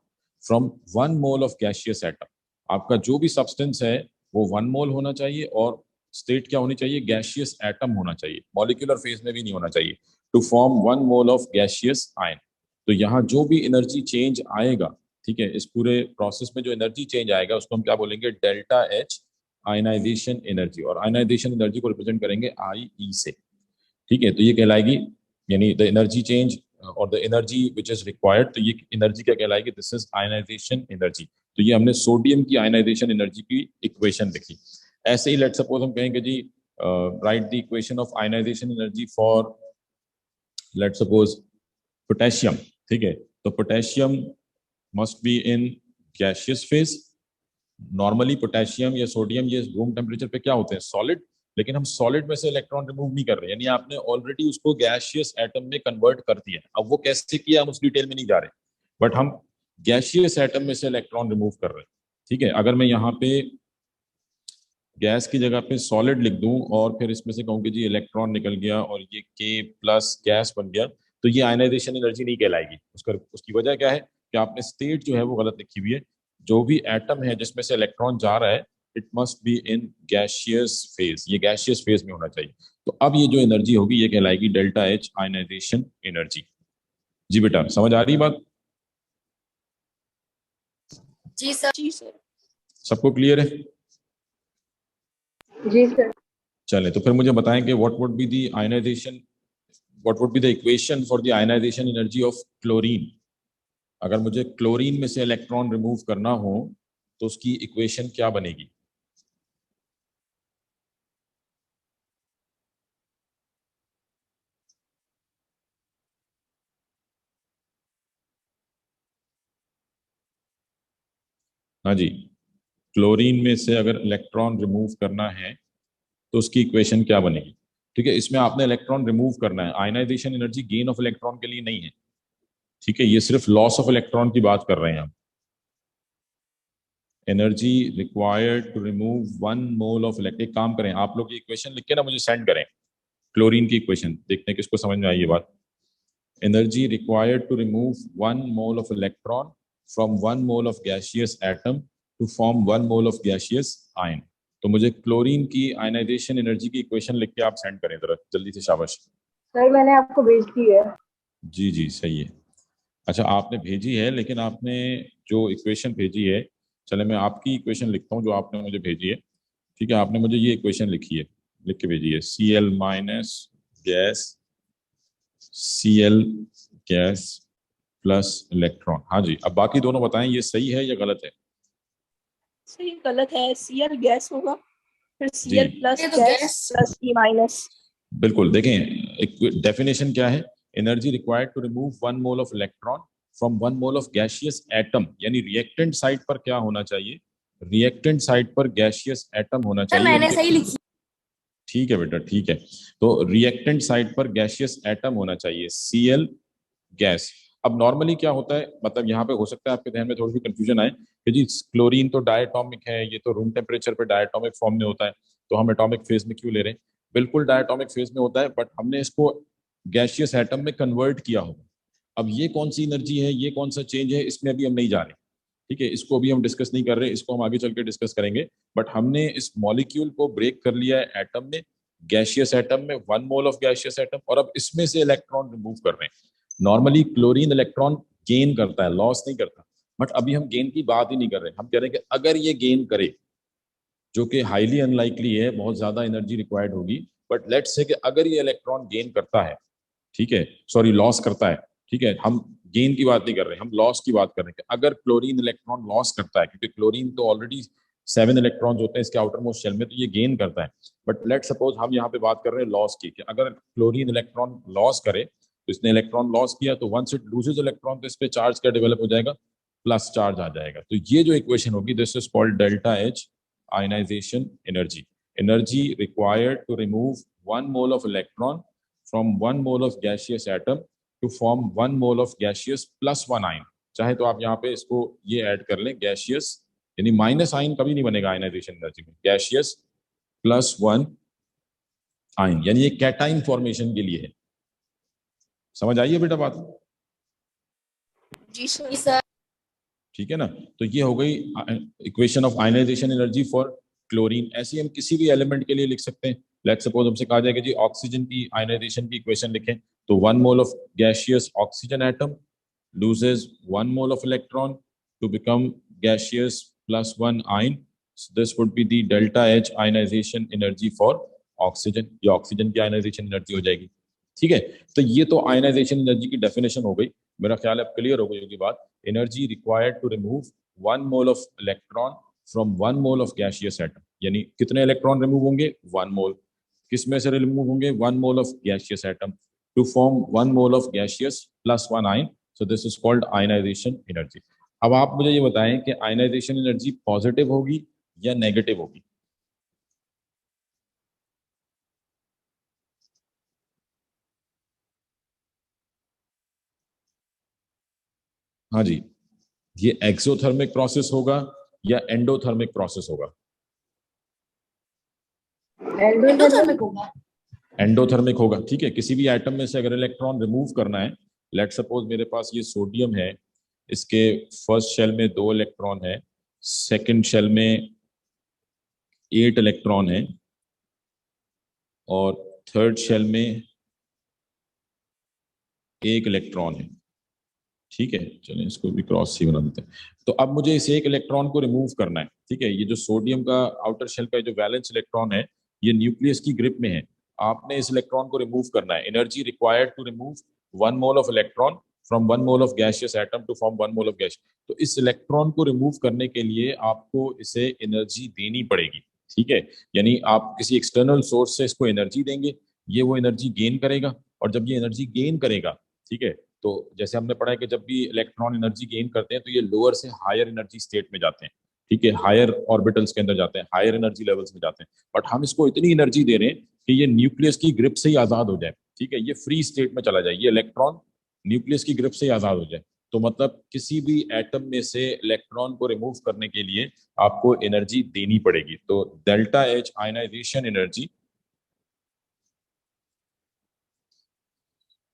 from 1 mole of gaseous atom. आपका जो भी सब्सटेंस है वो 1 मोल होना चाहिए, और स्टेट क्या होनी चाहिए? गैशियस एटम होना चाहिए, मॉलिक्यूलर फेज में भी नहीं होना चाहिए, to form 1 mole of gaseous ion. तो यहाँ जो भी एनर्जी चेंज आएगा, ठीक है, इस पूरे प्रोसेस में जो एनर्जी चेंज आएगा उसको हम क्या बोलेंगे? Delta H, ionization energy. और आयनाइजेशन एनर्जी को रिप्रेजेंट करेंगे आई ई से। ठीक है, तो ये कहलाएगी, यानी द एनर्जी चेंज और the energy which is required, तो ये एनर्जी क्या कहलाएगी? This is ionisation energy. तो ये हमने सोडियम की आयनाइजेशन एनर्जी की इक्वेशन लिखी। ऐसे ही लेट सपोज हम कहेंगे जी, write the equation of ionization energy for let suppose potassium. ठीक है, तो potassium must be in gaseous phase. Normally potassium या सोडियम ये रूम टेम्परेचर पे क्या होते हैं? सॉलिड। लेकिन हम सॉलिड में से इलेक्ट्रॉन रिमूव नहीं कर रहे, यानी आपने ऑलरेडी उसको गैशियस एटम में कन्वर्ट कर दिया। अब वो कैसे किया हम उस डिटेल में नहीं जा रहे, बट हम गैशियस एटम में से इलेक्ट्रॉन रिमूव कर रहे हैं। ठीक है, अगर मैं यहाँ पे गैस की जगह पे सॉलिड लिख दूं और फिर इसमें से कहूँ कि जी इलेक्ट्रॉन निकल गया और ये K+ गैस बन गया, तो ये आयनाइजेशन एनर्जी नहीं कहलाएगी। उसकी वजह क्या है कि आपने स्टेट जो है वो गलत लिखी हुई है। जो भी एटम है जिसमें से इलेक्ट्रॉन जा रहा है, it must be in gaseous phase. ये गैशियस फेज में होना चाहिए। तो अब ये जो एनर्जी होगी ये कहलाएगी डेल्टा एच, आयनाइजेशन एनर्जी। जी बेटा, समझ आ रही बात? जी सर। जी सर। सबको क्लियर है? जी सर। चले, तो फिर मुझे बताएं कि what would be the ionisation, what would be the equation for the ionization energy of chlorine? अगर मुझे क्लोरीन में से इलेक्ट्रॉन रिमूव करना हो तो उसकी इक्वेशन क्या बनेगी? हाँ जी, क्लोरीन में से अगर इलेक्ट्रॉन रिमूव करना है तो उसकी इक्वेशन क्या बनेगी? ठीक है, इसमें आपने इलेक्ट्रॉन रिमूव करना है। Ionization energy gain of electron के लिए नहीं है। ठीक है, ये सिर्फ लॉस ऑफ इलेक्ट्रॉन की बात कर रहे हैं हम। Energy required to remove 1 mole of electron. एक काम करें, आप लोग ये इक्वेशन लिख के ना मुझे सेंड करें, क्लोरीन की इक्वेशन, देखते हैं किसको समझ में आई ये बात। Energy required to remove 1 mole of electron from 1 mole of gaseous atom to form 1 mole of gaseous ion. तो मुझे क्लोरीन की आयनाइजेशन एनर्जी की इक्वेशन लिख के आप सेंड करें जरा जल्दी से, शाबाश। सर मैंने आपको भेज दी है। जी जी सही है। अच्छा, आपने भेजी है, लेकिन आपने जो इक्वेशन भेजी है, चले मैं आपकी इक्वेशन लिखता हूँ जो आपने मुझे भेजी है। ठीक है, आपने मुझे ये इक्वेशन लिखी है, लिख के भेजी है, Cl minus gas, Cl gas plus electron. हाँ जी, अब बाकी दोनों बताएं ये सही है या गलत है? सही गलत है। Cl गैस होगा, फिर जी Cl प्लस ये तो gas gas. Plus E minus. बिल्कुल, देखें एक डेफिनेशन क्या है? Energy required to remove 1 mole of electron from 1 mole of gaseous atom, यानी रिएक्टेंट साइड पर क्या होना चाहिए? रिएक्टेंट साइड पर गैशियस एटम होना सर चाहिए। मैंने सही लिखी। ठीक है बेटा, ठीक है। तो रिएक्टेंट साइड पर गैशियस एटम होना चाहिए, Cl गैस। अब नॉर्मली क्या होता है, मतलब यहाँ पे हो सकता है आपके ध्यान में थोड़ी सी कंफ्यूजन आए कि जी क्लोरीन तो डायटोमिक है, ये तो रूम टेम्परेचर पे डायटोमिक फॉर्म में होता है, तो हम एटॉमिक फेज में क्यों ले रहे हैं? बिल्कुल डायटोमिक फेज में होता है, बट हमने इसको गैसियस एटम में कन्वर्ट किया होगा। अब ये कौन सी एनर्जी है, ये कौन सा चेंज है, इसमें अभी हम नहीं जा रहे। ठीक है, इसको अभी हम डिस्कस नहीं कर रहे, इसको हम आगे चल के डिस्कस करेंगे। बट हमने इस मॉलिक्यूल को ब्रेक कर लिया है एटम में, गैसियस एटम में, 1 मोल ऑफ गैसियस एटम, और अब इसमें से इलेक्ट्रॉन रिमूव कर रहे हैं। नॉर्मली क्लोरीन इलेक्ट्रॉन गेन करता है, लॉस नहीं करता, बट अभी हम गेन की बात ही नहीं कर रहे। हम कह रहे हैं कि अगर ये गेन करे, जो कि हाईली अनलाइकली है, बहुत ज्यादा एनर्जी रिक्वायर्ड होगी, बट लेट्स से कि अगर ये इलेक्ट्रॉन गेन करता है, ठीक है, सॉरी लॉस करता है, ठीक है, हम गेन की बात नहीं कर रहे, हम लॉस की बात कर रहे हैं। अगर क्लोरीन इलेक्ट्रॉन लॉस करता है, क्योंकि क्लोरीन तो ऑलरेडी 7 इलेक्ट्रॉन्स होते हैं इसके आउटर मोस्ट शेल में, तो ये गेन करता है। बट लेट सपोज हम यहाँ पे बात कर रहे हैं लॉस की, कि अगर क्लोरीन इलेक्ट्रॉन लॉस करे, तो इसने इलेक्ट्रॉन लॉस किया, तो वंस इट लूजेज इलेक्ट्रॉन, तो इस पे चार्ज क्या डेवलप हो जाएगा? प्लस चार्ज आ जाएगा। तो ये जो इक्वेशन होगी, this is called delta H ionization energy. Energy required to remove 1 mole of electron from 1 mole of gaseous atom to form 1 mole of gaseous plus 1 ion। चाहे तो आप यहाँ पे इसको ये ऐड कर लें, गैशियस, यानी माइनस आइन कभी नहीं बनेगा आयनाइजेशन एनर्जी में, गैशियस प्लस 1 आइन, यानी ये कैटाइन फॉर्मेशन के लिए है। समझ आइए बेटा बात? जी सर। जी सर। ठीक है ना? तो ये हो गई equation of ionization energy for chlorine. ऐसे हम किसी भी एलिमेंट के लिए लिख सकते हैं। लेट्स सपोज हमसे कहा जाए कि जी ऑक्सीजन की आयनाइजेशन की इक्वेशन लिखें, तो 1 mole of gaseous oxygen atom loses 1 mole of electron to become gaseous plus 1 ion. So this would be the delta H ionization energy for oxygen। ये ऑक्सीजन की आयनाइजेशन एनर्जी हो जाएगी। ठीक है, तो ये तो आयनाइजेशन एनर्जी की डेफिनेशन हो गई। मेरा ख्याल है अब क्लियर हो गई होगी बात। Energy required to remove 1 mole of electron from 1 mole of gaseous atom, यानी कितने इलेक्ट्रॉन रिमूव होंगे? 1 मोल। किस में से रिमूव होंगे? 1 mole of gaseous atom to form 1 mole of gaseous plus 1 ion. So this is called ionization energy. अब आप मुझे ये बताएं कि आयनाइजेशन एनर्जी पॉजिटिव होगी या नेगेटिव होगी? हाँ जी, ये एक्सोथर्मिक प्रोसेस होगा या एंडोथर्मिक प्रोसेस होगा? एंडोथर्मिक होगा। एंडोथर्मिक होगा। ठीक है, किसी भी एटम में से अगर इलेक्ट्रॉन रिमूव करना है, लेट सपोज मेरे पास ये सोडियम है, इसके फर्स्ट शेल में 2 इलेक्ट्रॉन है, सेकंड शेल में 8 इलेक्ट्रॉन है, और थर्ड शेल में 1 इलेक्ट्रॉन है। ठीक है, चलिए इसको भी क्रॉस सी बना देते हैं। तो अब मुझे इस 1 इलेक्ट्रॉन को रिमूव करना है। ठीक है, ये जो सोडियम का आउटर शेल का जो वैलेंस इलेक्ट्रॉन है, ये न्यूक्लियस की ग्रिप में है। आपने इस इलेक्ट्रॉन को रिमूव करना है। Energy required to remove 1 mole of electron from 1 mole of gaseous atom to form 1 mole of gas. तो इस इलेक्ट्रॉन को रिमूव करने के लिए आपको इसे एनर्जी देनी पड़ेगी। ठीक है, यानी आप किसी एक्सटर्नल सोर्स से इसको एनर्जी देंगे, ये वो एनर्जी गेन करेगा, और जब ये एनर्जी गेन करेगा, ठीक है, तो जैसे हमने पढ़ा है कि जब भी इलेक्ट्रॉन एनर्जी गेन करते हैं तो ये लोअर से हायर एनर्जी स्टेट में जाते हैं। ठीक है, हायर ऑर्बिटल्स के अंदर जाते हैं, हायर एनर्जी लेवल्स में जाते हैं। बट हम इसको इतनी एनर्जी दे रहे हैं कि ये न्यूक्लियस की ग्रिप से ही आजाद हो जाए। ठीक है, ये फ्री स्टेट में चला जाए, ये इलेक्ट्रॉन न्यूक्लियस की ग्रिप से ही आजाद हो जाए। तो मतलब किसी भी एटम में से इलेक्ट्रॉन को रिमूव करने के लिए आपको एनर्जी देनी पड़ेगी। तो delta H ionization energy,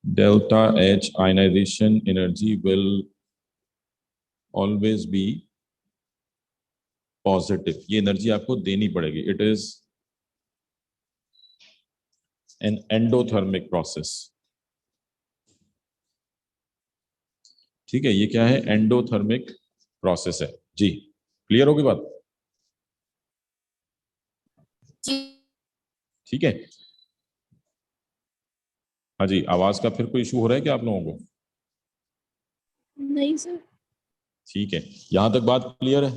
delta H ionization energy will always be positive। ये एनर्जी आपको देनी पड़ेगी। It is an endothermic process. ठीक है, ये क्या है? एंडोथर्मिक प्रोसेस है जी। क्लियर होगी बात? ठीक है, हाँ जी। आवाज का फिर कोई इशू हो रहा है क्या आप लोगों को? नहीं सर। ठीक है, यहां तक बात क्लियर है?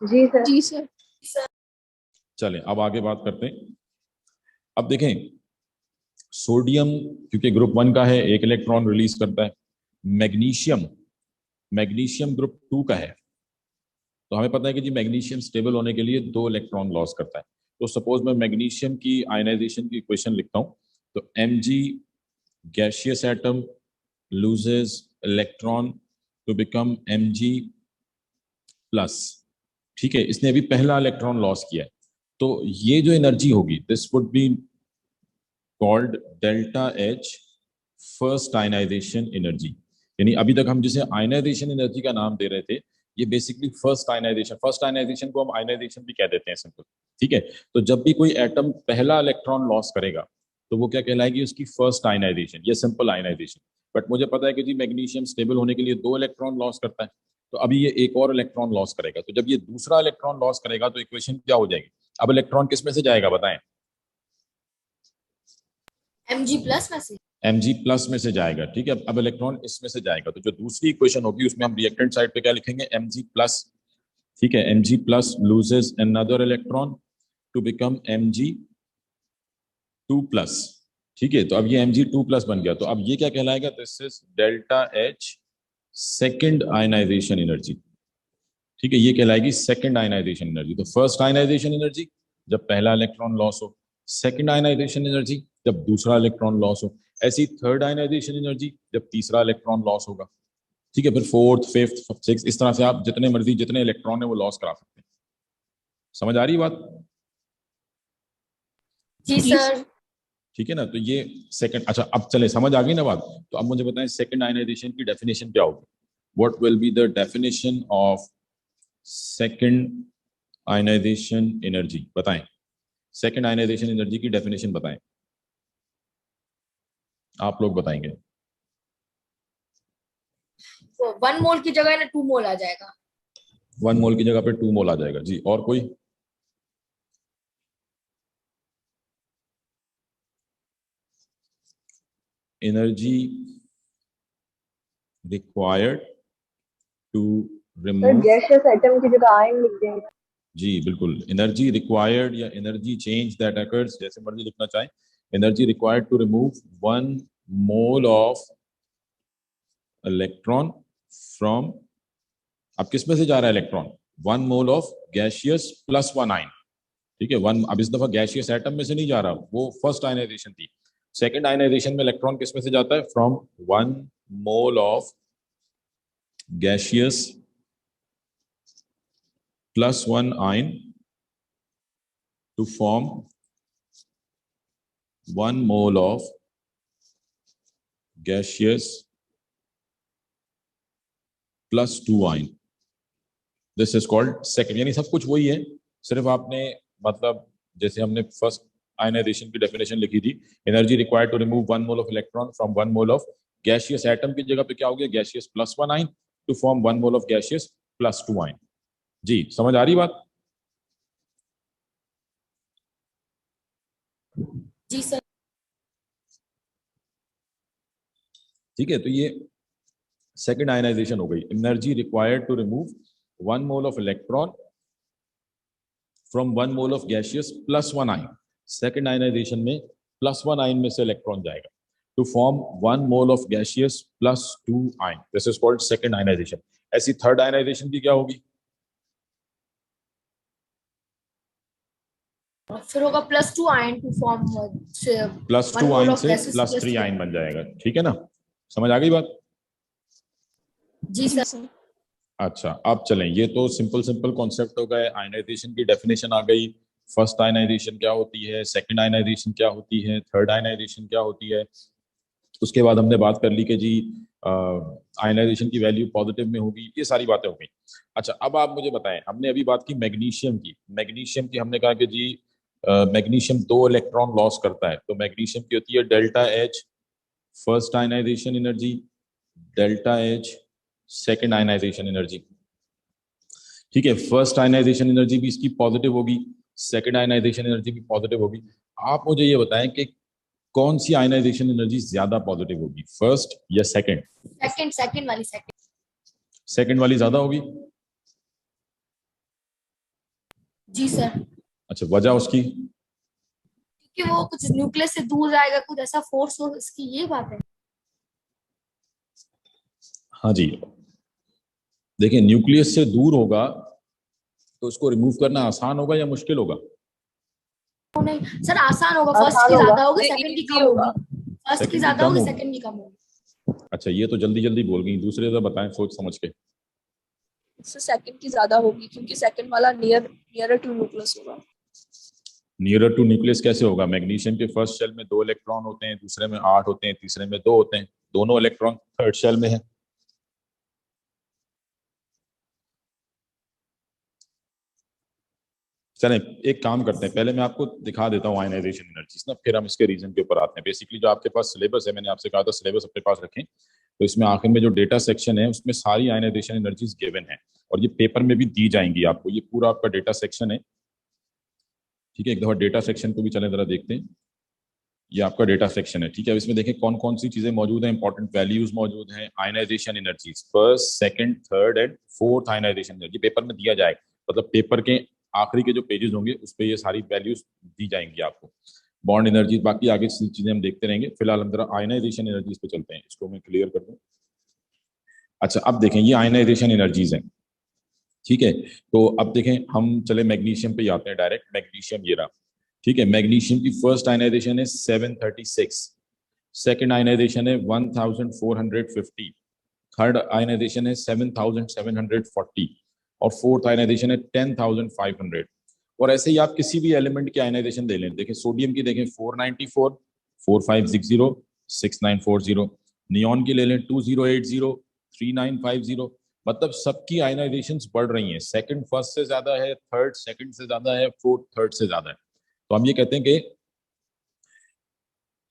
जी सर। जी सर। चलें अब आगे बात करते हैं। अब देखें, सोडियम क्योंकि ग्रुप 1 का है, 1 इलेक्ट्रॉन रिलीज करता है। मैग्नीशियम, मैग्नीशियम ग्रुप 2 का है, तो हमें पता है कि जी मैग्नीशियम स्टेबल होने के लिए 2 इलेक्ट्रॉन लॉस करता है। तो सपोज मैं मैग्नीशियम की आयनाइजेशन की इक्वेशन लिखता हूँ। तो Mg gaseous atom loses electron to become Mg plus. ठीक है, इसने अभी पहला इलेक्ट्रॉन लॉस किया है, तो ये जो एनर्जी होगी this would be called delta H first ionization energy. यानी अभी तक हम जिसे आयनाइजेशन एनर्जी का नाम दे रहे थे, ये बेसिकली फर्स्ट आयनाइजेशन को हम आयनाइजेशन भी कह देते हैं सिंपल। ठीक है, तो जब भी कोई एटम पहला इलेक्ट्रॉन लॉस करेगा तो वो क्या कहलाएगी, उसकी फर्स्ट आयनाइजेशन या सिंपल आयनाइजेशन। बट मुझे पता है कि जी मैग्नीशियम स्टेबल होने के लिए 2 इलेक्ट्रॉन लॉस करता है, तो अभी ये एक और इलेक्ट्रॉन लॉस करेगा, तो जब ये दूसरा इलेक्ट्रॉन लॉस करेगा तो इक्वेशन क्या हो जाएगी। अब इलेक्ट्रॉन किस में से जाएगा बताएं। Mg प्लस में से। Mg प्लस में से जाएगा। ठीक है, अब इलेक्ट्रॉन इसमें से जाएगा, तो जो दूसरी इक्वेशन होगी उसमें हम रिएक्टेंट साइड पे क्या लिखेंगे, Mg प्लस। ठीक है, Mg plus loses another electron to become Mg2 plus. ठीक है, तो अब ये Mg2 प्लस बन गया, तो अब ये क्या कहलाएगा, this is delta H second ionization energy. ठीक है, ये कहलाएगी सेकेंड आयनाइजेशन एनर्जी। तो फर्स्ट आयनाइजेशन एनर्जी जब पहला इलेक्ट्रॉन लॉस हो, सेकेंड आयनाइजेशन एनर्जी जब दूसरा इलेक्ट्रॉन लॉस हो, ऐसी थर्ड आयनाइजेशन एनर्जी जब तीसरा इलेक्ट्रॉन लॉस होगा। ठीक है, फिर फोर्थ, फिफ्थ, सिक्स, इस तरह से आप जितने मर्जी जितने इलेक्ट्रॉन है वो लॉस करा सकते हैं। समझ आ रही बात। जी सर। ठीक है ना, तो ये सेकंड। अच्छा, अब चले, समझ आ गई ना बात। तो अब मुझे बताएं सेकंड आयनाइजेशन की डेफिनेशन क्या होगी। What will be the definition of second ionization energy, बताएं। सेकंड आयनाइजेशन एनर्जी की डेफिनेशन बताएं, आप लोग बताएंगे। तो 1 मोल की जगह ना 2 मोल आ जाएगा। 1 मोल की जगह पे 2 मोल आ जाएगा जी। और कोई। Energy required to sir remove. Gaseous atom की जगह आयन लिखते हैं। जी बिल्कुल, एनर्जी रिक्वायर्ड या एनर्जी चेंज दैट अकर्स, जैसे मर्जी लिखना चाहें। Energy required to remove 1 mole of electron from. अब किस में से जा रहा है electron, 1 mole of gaseous plus 1 ion. ठीक है, वन अब इस दफा गैसियस एटम में से नहीं जा रहा, वो फर्स्ट आयनाइजेशन थी। सेकंड आयनाइजेशन में इलेक्ट्रॉन किस में से जाता है, from 1 mole of gaseous plus 1 ion to form 1 mole of gaseous plus 2 ion. This is called second. यानी सब कुछ वही है, सिर्फ आपने मतलब जैसे हमने फर्स्ट आयनाइजेशन की डेफिनेशन लिखी थी, energy required to remove 1 mole of electron from 1 mole of gaseous atom की जगह पे क्या हो गया, gaseous plus 1 ion to form 1 mole of gaseous plus 2 ion. जी समझ आ रही बात। जी सर। ठीक है, तो ये सेकंड आयनाइजेशन हो गई। Energy required to remove 1 mole of electron from 1 mole of gaseous plus 1 ion. Second ionization में प्लस 1 आयन में से इलेक्ट्रॉन जाएगा to form 1 mole of gaseous plus 2 ion. This is called second ionization. ऐसी third ionization की क्या होगी, फिर होगा plus 2 ion to form plus 2 ion से प्लस 3 आयन बन जाएगा। ठीक है ना, समझ आ गई बात। जी सर। अच्छा, अब चलें, ये तो सिंपल सिंपल कॉन्सेप्ट हो गए। आयनाइजेशन की डेफिनेशन आ गई, फर्स्ट आयनाइजेशन क्या होती है, सेकंड आयनाइजेशन क्या होती है, थर्ड आयनाइजेशन क्या होती है। उसके बाद हमने बात कर ली कि जी आयनाइजेशन की वैल्यू पॉजिटिव में होगी, ये सारी बातें हो गई। अच्छा, अब आप मुझे बताएं, हमने अभी बात की मैग्नीशियम की। मैग्नीशियम की हमने कहा कि जी मैग्नीशियम 2 इलेक्ट्रॉन लॉस करता है, तो मैग्नीशियम की होती है delta H first ionization energy, delta H second ionization energy. ठीक है, फर्स्ट आयनाइजेशन एनर्जी भी इसकी पॉजिटिव होगी, सेकेंड आयनाइजेशन एनर्जी भी पॉजिटिव होगी। आप मुझे ये बताएं कि कौन सी आयनाइजेशन एनर्जी ज्यादा पॉजिटिव होगी, फर्स्ट या सेकेंड। सेकंड वाली। सेकेंड वाली ज्यादा होगी। जी सर। अच्छा, वजह उसकी, क्योंकि वो कुछ न्यूक्लियस से दूर जाएगा, कुछ ऐसा फोर्स हो, इसकी ये बात है। हाँ जी, देखिए न्यूक्लियस से दूर होगा तो उसको रिमूव करना आसान होगा या मुश्किल होगा। नहीं सर, आसान होगा। फर्स्ट आसान की होगा। ज्यादा होगी, नहीं, सेकंड की easy कम होगा। होगी। फर्स्ट Second की की ज्यादा कम होगी, होगी। सेकंड की कम होगी। अच्छा, ये तो जल्दी जल्दी बोल गई, दूसरे तो बताएं सोच समझ के। इससे सेकंड की ज्यादा होगी क्योंकि सेकंड वाला नियरर टू न्यूक्लियस होगा। नियरर टू न्यूक्लियस कैसे होगा? मैग्नीशियम के फर्स्ट शेल में 2 इलेक्ट्रॉन होते हैं, दूसरे में 8 होते हैं, तीसरे में 2 होते हैं, दोनों इलेक्ट्रॉन थर्ड शेल में है। चलें, एक काम करते हैं, पहले मैं आपको दिखा देता हूँ आयनाइजेशन एनर्जीज ना, फिर हम इसके रीजन के ऊपर आते हैं। बेसिकली जो आपके पास सिलेबस है, मैंने आपसे कहा था सिलेबस अपने पास रखें, तो इसमें आखिर में जो डेटा सेक्शन है उसमें सारी आयनाइजेशन एनर्जीज गिवन है और ये पेपर में भी दी जाएंगी आपको। ये पूरा आपका डेटा सेक्शन है, ठीक है। एक दफा डेटा सेक्शन को भी चलें जरा देखते हैं। ये आपका डेटा सेक्शन है, ठीक है। अब इसमें देखें कौन कौन सी चीजें मौजूद हैं, इंपॉर्टेंट वैल्यूज मौजूद हैं, ionization energies, first, second, third and fourth ionization energy paper में दिया जाएगा। मतलब पेपर के आखिरी के जो पेजेस होंगे उस पर ये सारी वैल्यूज दी जाएंगी आपको। बॉन्ड एनर्जी, बाकी आगे चीजें हम देखते रहेंगे। फिलहाल हम जरा आयनाइजेशन एनर्जीज पे चलते हैं, इसको मैं क्लियर कर दूं। अच्छा, अब देखें ये आयनाइजेशन एनर्जीज हैं, ठीक है। तो अब देखें हम चले मैग्नीशियम पे आते हैं डायरेक्ट। मैग्नीशियम ये रहा, ठीक है। मैग्नीशियम की फर्स्ट आयनाइजेशन है 736, सेकंड आयनाइजेशन है 1450, थर्ड आयनाइजेशन है 7740 और फोर्थ आयनाइजेशन है 10500। और ऐसे ही आप किसी भी एलिमेंट की आयनाइजेशन ले लें, देखें सोडियम की देखें 494, 4560, 6940, नियॉन की ले लें 2080, 3950। मतलब सबकी आयनाइजेशंस बढ़ रही हैं, सेकंड फर्स्ट से ज्यादा है, थर्ड सेकंड से ज्यादा है, फोर्थ थर्ड से ज्यादा है। तो हम ये कहते हैं कि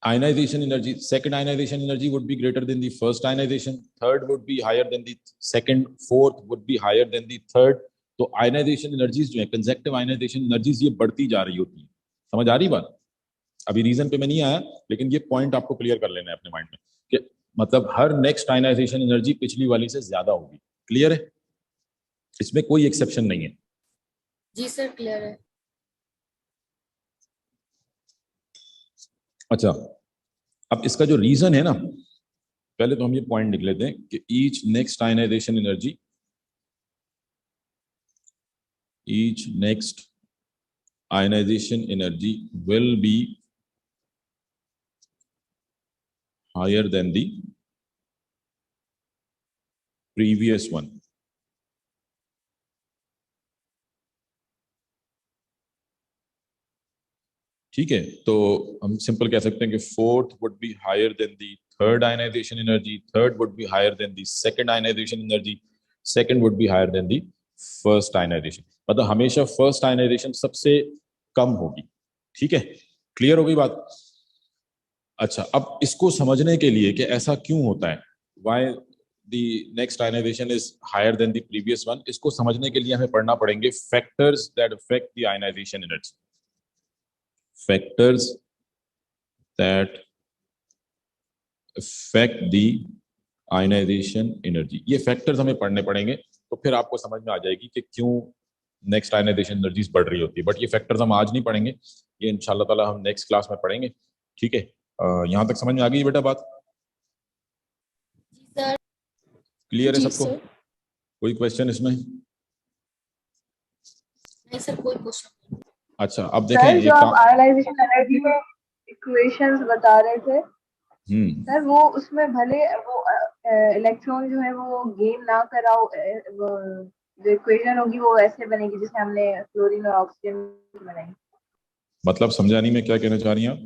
ionization energy, second ionization energy would be greater than the first ionization, third would be higher than the second, fourth would be higher than the third। तो आयनाइजेशन एनर्जीज जो है, कंजेक्टिव आयनाइजेशन एनर्जीज, ये बढ़ती जा रही होती है। समझ आ रही बात? अभी रीजन पे मैं नहीं आया, लेकिन ये पॉइंट आपको क्लियर कर लेना है अपने माइंड में कि मतलब हर नेक्स्ट आयनाइजेशन एनर्जी पिछली वाली से ज्यादा होगी। क्लियर है? इसमें कोई एक्सेप्शन नहीं है। जी सर, क्लियर है। अच्छा, अब इसका जो रीजन है ना, पहले तो हम ये पॉइंट लिख लेते हैं कि each next ionization energy, each next ionization energy will be higher than the previous one। ठीक है, तो हम सिंपल कह सकते हैं कि fourth would be higher than the third ionization energy, third would be higher than the second ionization energy, second would be higher than the first ionization. मतलब हमेशा फर्स्ट आयनाइजेशन सबसे कम होगी। ठीक है, क्लियर हो गई बात? अच्छा, अब इसको समझने के लिए कि ऐसा क्यों होता है, why the next ionization is higher than the previous one, इसको समझने के लिए हमें पढ़ना पड़ेंगे factors that affect the ionization energy. Factors that affect the ionization energy, ये फैक्टर्स हमें पढ़ने पड़ेंगे, तो फिर आपको समझ में आ जाएगी कि क्यों नेक्स्ट आयनाइजेशन एनर्जीज बढ़ रही होती है। बट ये फैक्टर्स हम आज नहीं पढ़ेंगे, ये इंशाल्लाह ताला हम नेक्स्ट क्लास में पढ़ेंगे। ठीक है, यहाँ तक समझ में आ गई बेटा बात? जी सर। क्लियर है जी सबको? सर। कोई क्वेश्चन इसमें? नहीं सर, कोई क्वेश्चन नहीं। अच्छा, अब देखें सर, जो एक आप काम। आयनाइजेशन एनर्जी में इक्वेशंस बता रहे थे सर, वो उसमें भले वो इलेक्ट्रॉन जो है वो गेन ना कराओ, वो जो इक्वेशन होगी वो ऐसे बनेगी जिससे हमने क्लोरीन और ऑक्सीजन बनाई। मतलब समझा नहीं मैं क्या कहना चाह रही हैं आप?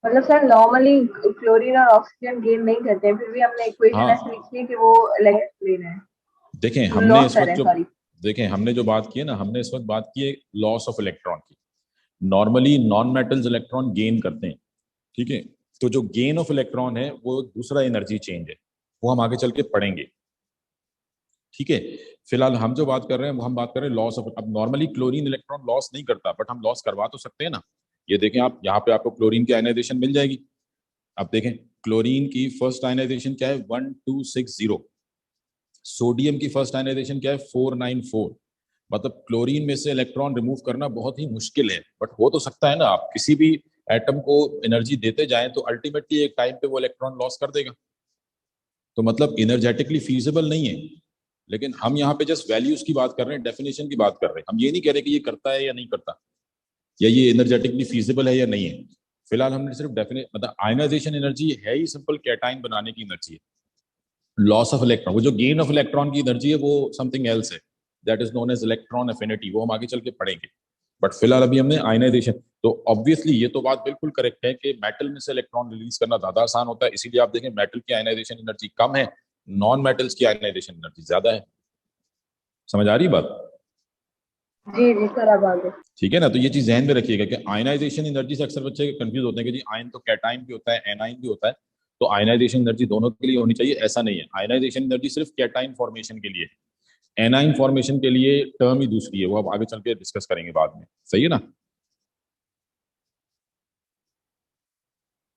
मतलब सर नॉर्मली क्लोरीन और ऑक्सीजन गेन नहीं करते हैं, फिर भी हमने इक्वेशन हाँ, ऐसे लिखी है कि वो इलेक्ट्रॉन है, देखें हमने लॉस इस कर वक्त रहे हैं, जो सॉरी। देखें हमने जो बात की है ना, हमने इस वक्त बात की है लॉस ऑफ इलेक्ट्रॉन की। Normally non metals electron gain करते हैं, ठीक है। तो जो गेन ऑफ इलेक्ट्रॉन है वो दूसरा एनर्जी चेंज है, वो हम आगे चल के पढ़ेंगे। ठीक है, फिलहाल हम जो बात कर रहे हैं वो हम बात कर रहे हैं लॉस ऑफ। अब नॉर्मली क्लोरीन इलेक्ट्रॉन लॉस नहीं करता, बट हम लॉस करवा तो सकते हैं ना। ये देखें आप, यहाँ पे आपको क्लोरीन की आयनाइजेशन मिल जाएगी। अब देखें क्लोरीन की फर्स्ट आयनाइजेशन क्या है, 1260। सोडियम की फर्स्ट आयनाइजेशन क्या है, 494। मतलब क्लोरीन में से इलेक्ट्रॉन रिमूव करना बहुत ही मुश्किल है, बट हो तो सकता है ना। आप किसी भी एटम को एनर्जी देते जाएं तो अल्टीमेटली एक टाइम पे वो इलेक्ट्रॉन लॉस कर देगा। तो मतलब इनर्जेटिकली फीजिबल नहीं है। लेकिन हम यहाँ पे जस्ट वैल्यूज की बात कर रहे हैं, डेफिनेशन की बात कर रहे हैं, हम ये नहीं कह रहे कि ये करता है या नहीं करता। या ये एनर्जेटिकली फीजिबल है या नहीं है। फिलहाल हमने सिर्फ डेफिनेट मतलब आयनाइजेशन एनर्जी है ही सिंपल कैटाइन बनाने की एनर्जी है। लॉस ऑफ इलेक्ट्रॉन, वो जो गेन ऑफ इलेक्ट्रॉन की एनर्जी है वो समथिंग एल्स है, that is known as electron affinity, वो हम आगे चल के पढ़ेंगे। बट फिलहाल अभी हमने आयनाइजेशन, तो ऑब्वियसली ये तो बात बिल्कुल करेक्ट है कि मेटल में से इलेक्ट्रॉन रिलीज करना ज्यादा आसान होता है, इसीलिए आप देखें मेटल की आयनाइजेशन एनर्जी कम है, नॉन मेटल्स की आयनाइजेशन एनर्जी ज्यादा है। समझ आ रही बात? जी जी सर, अब आगे। ठीक है ना, तो ये चीज ध्यान में रखिएगा कि आयनाइजेशन एनर्जी से अक्सर बच्चे कंफ्यूज होते हैं कि जी आयन तो कैटाइन भी होता है एनाइन भी होता है, तो आयनाइजेशन एनर्जी दोनों के लिए होनी चाहिए, ऐसा नहीं है। आयनाइजेशन एनर्जी सिर्फ कैटाइन फॉर्मेशन के लिए, एनाइन फॉर्मेशन के लिए टर्म ही दूसरी है, वो अब आगे चल के डिस्कस करेंगे बाद में। सही है ना?